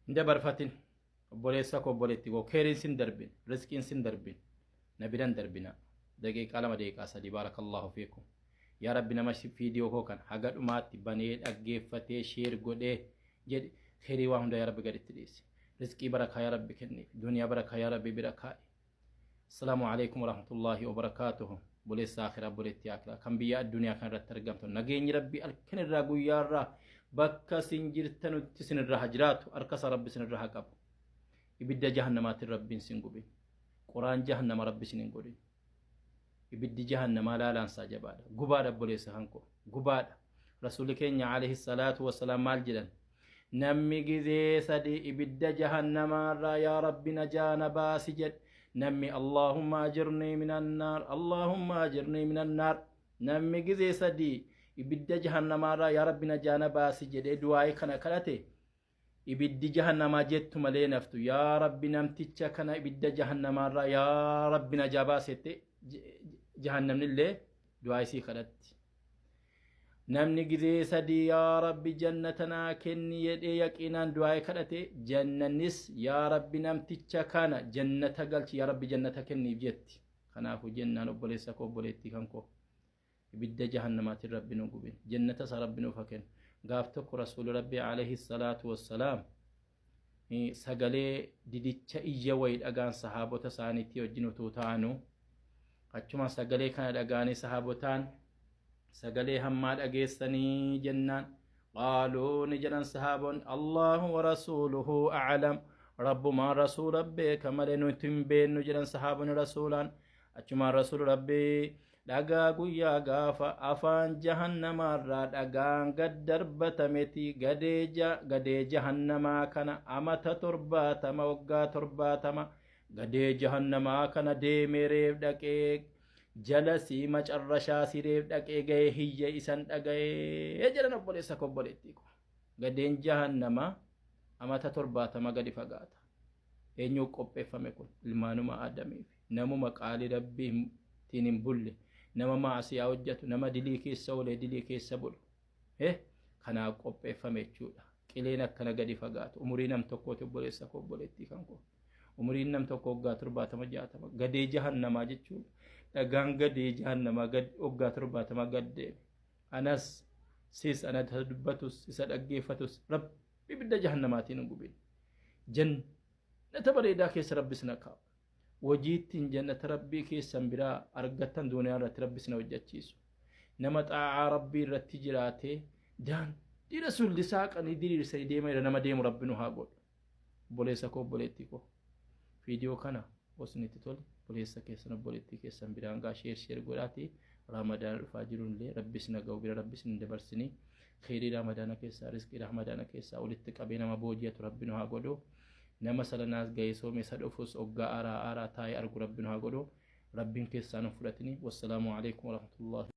ندبر فتن بوليسك وبوليتي وكيرين سن دربين رزقين سن دربين نبينا دربنا دقيقة على ما دقيقة أسدي بارك الله فيكم يا ربنا ماشي فيديو هو كان حاجات مات بنيت أجيب فتى شير قده جد خيري واهم يا رب قدرت تريس رزقي بركة يا رب كني دنيا بركة يا رب بركة السلام عليكم ورحمة الله وبركاته بوليس آخر بوليتي أكلا كم بيا الدنيا كان رترجمت نجيني ربي الكن الرجو يارا بكا سنجر تنو تسن الرهجرات أركس ربي سن الرهجاب يبدأ جهنم ربي سنجوبين قرآن جهنم ربي سنجوبين يبدأ جهنم لا لانسا جبادا غبادا بوليس هانكو غبادا رسولك عليه الصلاة والسلام مال جدا نمي جزي سدي يبدأ جهنم يا ربي نجانا باسجد نمي اللهم أجرني من النار اللهم أجرني من النار نمي جزي سدي يبدأ جهنم يا ربي نجانا باسجد دعائي كنا كلاتي ibiddi jahannama jettu malee naftu yaa rabbi namticha kana ibidda jahannama yaa rabbi na jabaasette jahannamnillee du'aa isii kadhatti namni gizee sadii yaa rabbi jannatana kenni jedhee yaqiinaan du'aa kadhate jannanis yaa rabbi namticha kana jannata galchi yaa rabbi jannata kenniif jetti kanaafu jennaan obboleessa koo obboleettii kan koo ibidda jahannamaatiin rabbi nu gubin jannata sa rabbi nuuf haken قافتك رسول ربي عليه الصلاة والسلام سجلي ديدتش إيجا ويد أجان صحابة تسانيتي وجنو توتانو أجمع سجلي كان أجاني صحابتان سجلي هماد أجيستني جنان قالوا نجران صحابون الله ورسوله أعلم رب ما رسول ربي كما لنتم بين نجران صحابون رسولان أجمع رسول ربي dhagaa guyyaa gaafa afaan jahannamarraa dhagaan gad darbatameti gadee jahannamaa kana amata 70 waggaa 70 gadee jahannamaa kana deemee reef dhaqee jala sii macarrashaa sireef dhaqee ga'ee hiyya isan dhaga'ee jedhan obboleessa kobboleettii ko gadeen jahannamaa amata 70 gadi fagaata eenyu qopheeffame kun ilmaanuma aadamiif namuma qaalii rabbiitiin hin bulle nama maasiyaa hojjetu nama dilii keessa olee dilii keessa bulu kana qopheeffame jechuudha qileen akkana gadi fagaatu umurii nam tokkooti obboleessa koo obboleettii kan koo umuriin nam tokko waggaa 70 60 gadee jahannamaa jechuudha dhagaan gadee jahannamaa waggaa 70 gaddeeme anas sis ana dubbatus isa dhaggeeffatus rabbi ibidda jahannamaatiin gubin jannata bareedaa keessa rabbis na kaa'u وجيتين جنة ربي كي سنبرا أرغتن دنيا رت ربي سنة وجاتشيسو نما طاعة ربي رتجراته دان دي رسول لساق أني دي رسالي ديما إذا نما ديم ربنا هاقول بوليساكو بوليتيكو فيديو كان وسني تطول بوليساكي سنة بوليتيكي سنبرا أنغا شير قولاتي رمضان الفاجرون لي ربي سنة قوبرا ربي سنة دبرسني خيري رمضان كيسا رزقي رمضان كيسا ولتك أبينا مبوجية ربنا هاقولو nama salanaas gaysoo meesa dhufuus oggaa aaraa taa'ee argu rabbiin haa godhu rabbiin keessaan fudhatini wassalaamu alaykum warahmatullahi